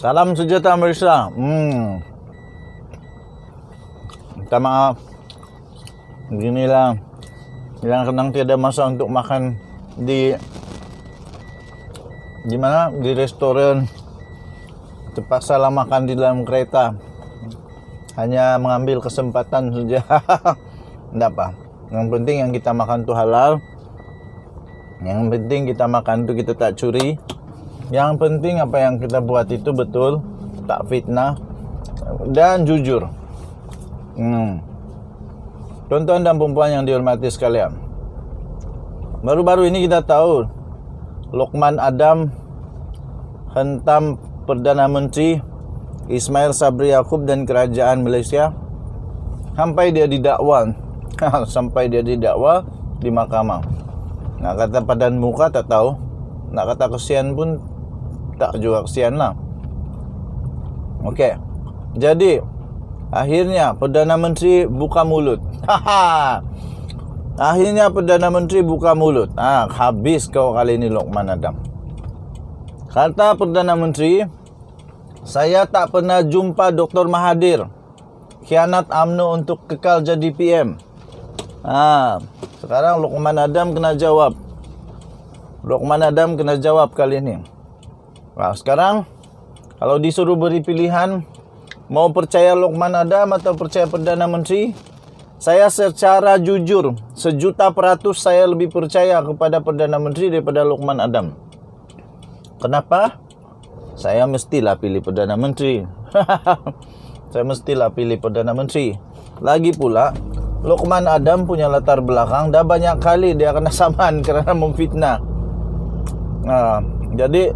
Salam sejahtera Malaysia. Minta maaf. Beginilah. Kadang-kadang tiada masa untuk makan di mana? Di restoran. Terpaksalah makan di dalam kereta. Hanya mengambil kesempatan saja. Tidak apa. Yang penting yang kita makan tu halal. Yang penting kita makan tu kita tak curi. Yang penting apa yang kita buat itu betul, tak fitnah dan jujur. Tuan-tuan dan perempuan yang dihormati sekalian, baru-baru ini kita tahu Lokman Adam hentam Perdana Menteri Ismail Sabri Yaakob dan kerajaan Malaysia sampai dia didakwa di mahkamah. Nak kata padan muka tak tahu, nak kata kesian pun tak juga kesian lah. Okey, jadi akhirnya Perdana Menteri buka mulut. Akhirnya Perdana Menteri buka mulut. Habis kau kali ini Lokman Adam. Kata Perdana Menteri, saya tak pernah jumpa Dr. Mahathir. Khianat UMNO untuk kekal jadi PM. Sekarang Lokman Adam kena jawab. Lokman Adam kena jawab kali ini. Sekarang kalau disuruh beri pilihan, mau percaya Lokman Adam atau percaya Perdana Menteri, saya secara jujur 1,000,000% saya lebih percaya kepada Perdana Menteri daripada Lokman Adam. Kenapa? Saya mestilah pilih Perdana Menteri. Saya mestilah pilih Perdana Menteri. Lagi pula Lokman Adam punya latar belakang dah banyak kali dia kena saman kerana memfitnah. Jadi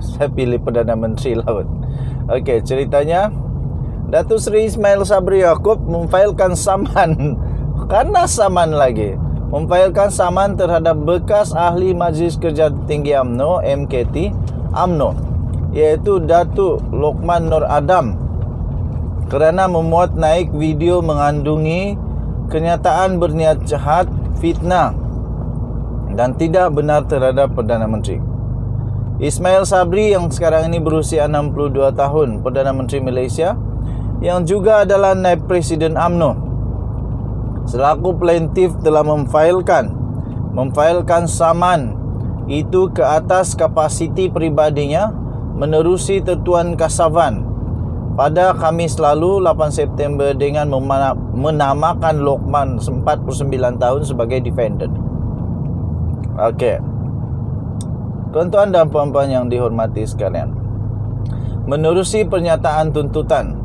saya pilih Perdana Menteri lah. Okey, ceritanya Datuk Seri Ismail Sabri Yaakob memfailkan saman memfailkan saman terhadap bekas ahli Majlis Kerja Tinggi UMNO MKT UMNO, iaitu Datuk Lokman Nur Adam, kerana memuat naik video mengandungi kenyataan berniat jahat, fitnah dan tidak benar terhadap Perdana Menteri. Ismail Sabri yang sekarang ini berusia 62 tahun, Perdana Menteri Malaysia, yang juga adalah naib Presiden UMNO, selaku plaintiff telah memfailkan saman itu ke atas kapasiti peribadinya menerusi Tertuan Kasavan pada Khamis lalu 8 September dengan menamakan Lokman 49 tahun sebagai defendant. Okey. Tuan-tuan dan puan-puan yang dihormati sekalian, menerusi pernyataan tuntutan,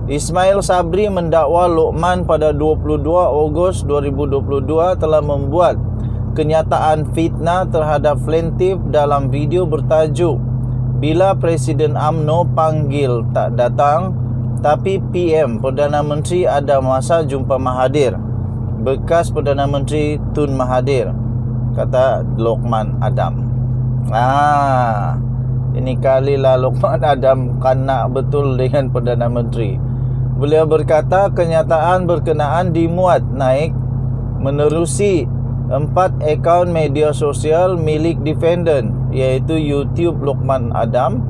Ismail Sabri mendakwa Lokman pada 22 Ogos 2022 telah membuat kenyataan fitnah terhadap plaintiff dalam video bertajuk "Bila Presiden UMNO panggil tak datang, tapi PM Perdana Menteri ada masa jumpa Mahathir, bekas Perdana Menteri Tun Mahathir," kata Lokman Adam. Ini kalilah Lokman Adam kena betul dengan Perdana Menteri. Beliau berkata kenyataan berkenaan dimuat naik menerusi 4 akaun media sosial milik defendant, iaitu YouTube Lokman Adam,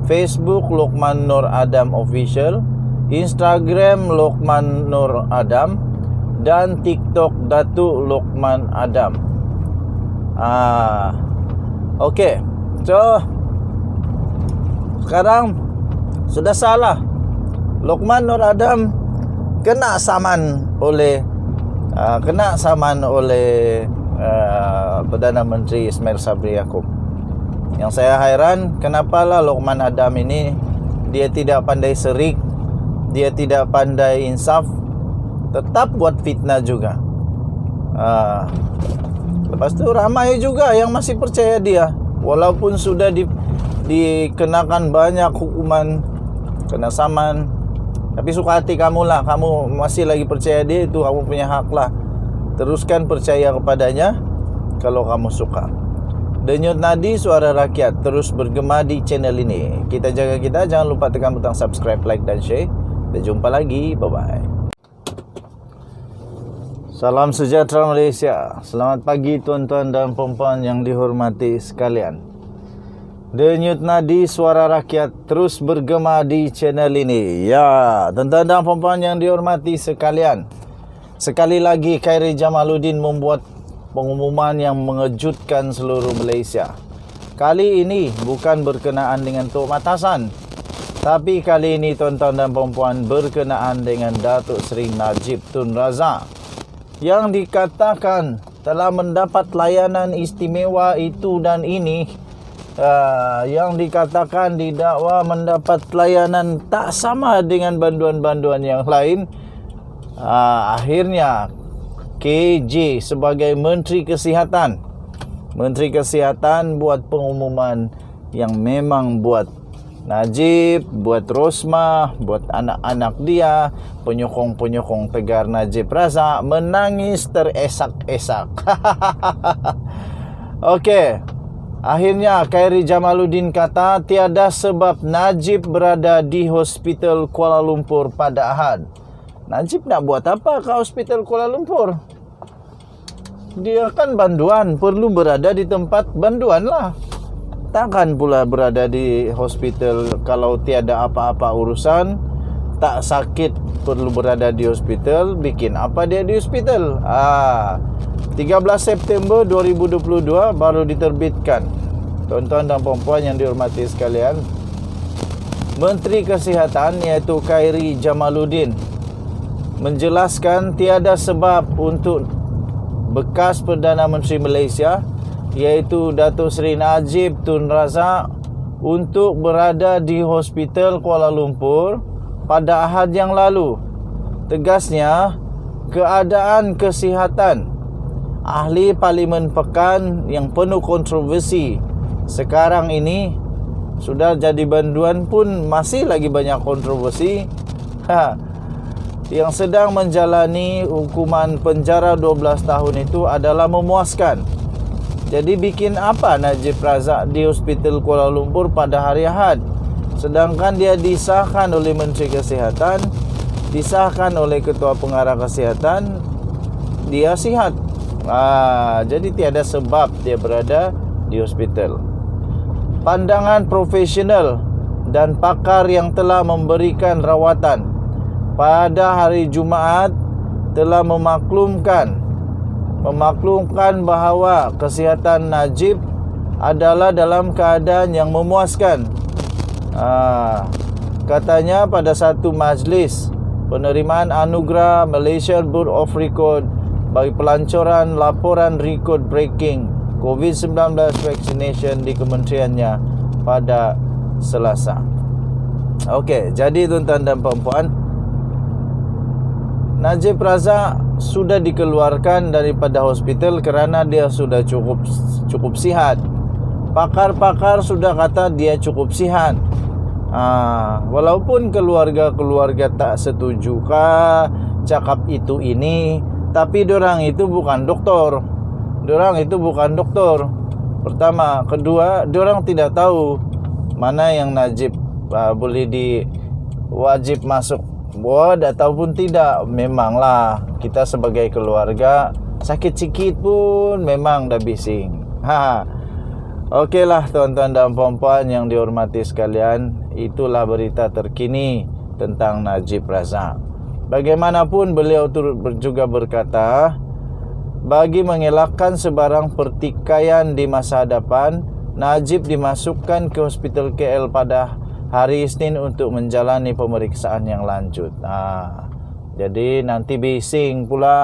Facebook Lokman Nur Adam Official, Instagram Lokman Nur Adam, dan TikTok Datuk Lokman Adam. Okey. So sekarang sudah salah. Lokman Nur Adam kena saman oleh Perdana Menteri Ismail Sabri Yaakob. Yang saya hairan, kenapalah Lokman Adam ini dia tidak pandai serik, dia tidak pandai insaf, tetap buat fitnah juga. Lepas tu ramai juga yang masih percaya dia, walaupun sudah dikenakan banyak hukuman, kena saman. Tapi suka hati kamu lah, kamu masih lagi percaya dia, itu kamu punya hak lah. Teruskan percaya kepadanya kalau kamu suka. Denyut nadi suara rakyat terus bergema di channel ini. Kita jaga kita, jangan lupa tekan butang subscribe, like dan share. Kita jumpa lagi, bye-bye. Salam sejahtera Malaysia. Selamat pagi tuan-tuan dan puan-puan yang dihormati sekalian. Denyut nadi suara rakyat terus bergema di channel ini. Ya, tuan-tuan dan puan-puan yang dihormati sekalian, sekali lagi Khairi Jamaluddin membuat pengumuman yang mengejutkan seluruh Malaysia. Kali ini bukan berkenaan dengan Tok Matasan, tapi kali ini tuan-tuan dan puan-puan berkenaan dengan Datuk Seri Najib Tun Razak yang dikatakan telah mendapat layanan istimewa itu dan ini. Yang dikatakan didakwa mendapat layanan tak sama dengan banduan-banduan yang lain. Akhirnya KJ sebagai Menteri Kesihatan buat pengumuman yang memang buat Najib, buat Rosmah, buat anak-anak dia, penyokong-penyokong tegar Najib Razak menangis teresak-esak. Okey. Akhirnya Khairi Jamaluddin kata tiada sebab Najib berada di Hospital Kuala Lumpur pada Ahad. Najib nak buat apa ke Hospital Kuala Lumpur? Dia kan banduan, perlu berada di tempat banduan lah. Takkan pula berada di hospital kalau tiada apa-apa urusan, tak sakit perlu berada di hospital, bikin apa dia di hospital? 13 September 2022 baru diterbitkan. Tuan-tuan dan puan-puan yang dihormati sekalian, Menteri Kesihatan iaitu Khairi Jamaluddin menjelaskan tiada sebab untuk bekas Perdana Menteri Malaysia iaitu Datuk Seri Najib Tun Razak untuk berada di Hospital Kuala Lumpur pada Ahad yang lalu. Tegasnya, keadaan kesihatan ahli Parlimen Pekan yang penuh kontroversi sekarang ini sudah jadi banduan pun masih lagi banyak kontroversi. Yang sedang menjalani hukuman penjara 12 tahun itu adalah memuaskan. Jadi bikin apa Najib Razak di Hospital Kuala Lumpur pada hari Ahad, sedangkan dia disahkan oleh Menteri Kesihatan, disahkan oleh Ketua Pengarah Kesihatan, dia sihat. Jadi tiada sebab dia berada di hospital. Pandangan profesional dan pakar yang telah memberikan rawatan pada hari Jumaat telah memaklumkan bahawa kesihatan Najib adalah dalam keadaan yang memuaskan. Katanya pada satu majlis penerimaan anugerah Malaysian Board of Record bagi pelancaran laporan record breaking COVID-19 vaccination di kementeriannya pada Selasa. Okey, jadi tuan-tuan dan puan-puan, Najib Razak sudah dikeluarkan daripada hospital kerana dia sudah cukup sihat. Pakar-pakar sudah kata dia cukup sihat. Walaupun keluarga-keluarga tak setuju cakap itu ini, tapi dorang itu bukan doktor. Pertama, kedua, dorang tidak tahu mana yang Najib boleh wajib masuk ward ataupun tidak. Memanglah kita sebagai keluarga sakit sikit pun memang dah bising. Okeylah tuan-tuan dan puan-puan yang dihormati sekalian, itulah berita terkini tentang Najib Razak. Bagaimanapun beliau turut juga berkata, bagi mengelakkan sebarang pertikaian di masa hadapan, Najib dimasukkan ke Hospital KL pada hari Isnin untuk menjalani pemeriksaan yang lanjut. Jadi nanti bising pula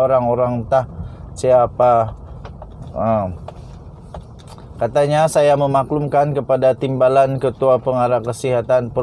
orang-orang entah siapa. Katanya, saya memaklumkan kepada Timbalan Ketua Pengarah Kesihatan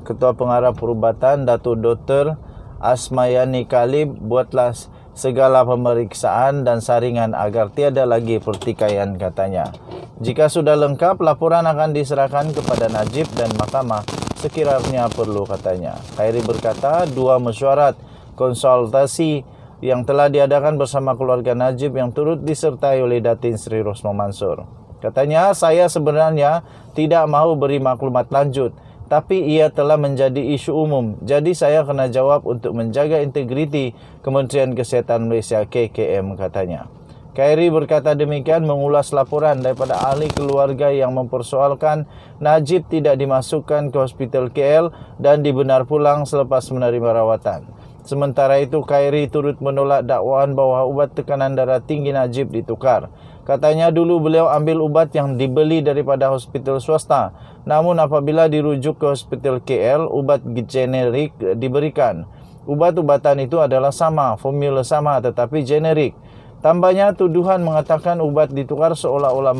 Ketua Pengarah Perubatan Datuk Dr. Asmayani Khalib, buatlah segala pemeriksaan dan saringan agar tiada lagi pertikaian, katanya. Jika sudah lengkap, laporan akan diserahkan kepada Najib dan mahkamah sekiranya perlu, katanya. Khairi berkata, 2 mesyuarat konsultasi yang telah diadakan bersama keluarga Najib yang turut disertai oleh Datin Seri Rosmah Mansur. Katanya, saya sebenarnya tidak mahu beri maklumat lanjut, tapi ia telah menjadi isu umum. Jadi saya kena jawab untuk menjaga integriti Kementerian Kesihatan Malaysia KKM, katanya. Khairi berkata demikian mengulas laporan daripada ahli keluarga yang mempersoalkan Najib tidak dimasukkan ke hospital KL dan dibenar pulang selepas menerima rawatan. Sementara itu, Khairi turut menolak dakwaan bahawa ubat tekanan darah tinggi Najib ditukar. Katanya dulu beliau ambil ubat yang dibeli daripada hospital swasta. Namun apabila dirujuk ke hospital KL, ubat generik diberikan. Ubat-ubatan itu adalah sama, formula sama tetapi generik. Tambahnya, tuduhan mengatakan ubat ditukar seolah-olah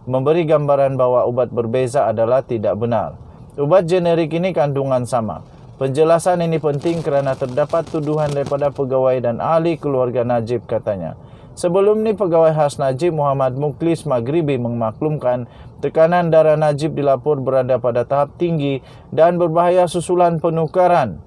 memberi gambaran bahawa ubat berbeza adalah tidak benar. Ubat generik ini kandungan sama. Penjelasan ini penting kerana terdapat tuduhan daripada pegawai dan ahli keluarga Najib, katanya. Sebelum ni, pegawai khas Najib Muhammad Mukhlis Maghribi memaklumkan tekanan darah Najib dilapor berada pada tahap tinggi dan berbahaya susulan pertukaran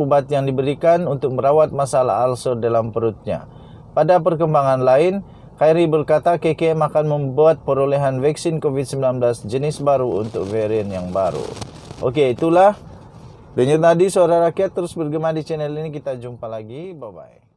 ubat yang diberikan untuk merawat masalah ulcer dalam perutnya. Pada perkembangan lain, Khairi berkata KKM akan membuat perolehan vaksin COVID-19 jenis baru untuk varian yang baru. Okey, itulah. Denyut nadi suara rakyat terus bergema di channel ini. Kita jumpa lagi. Bye-bye.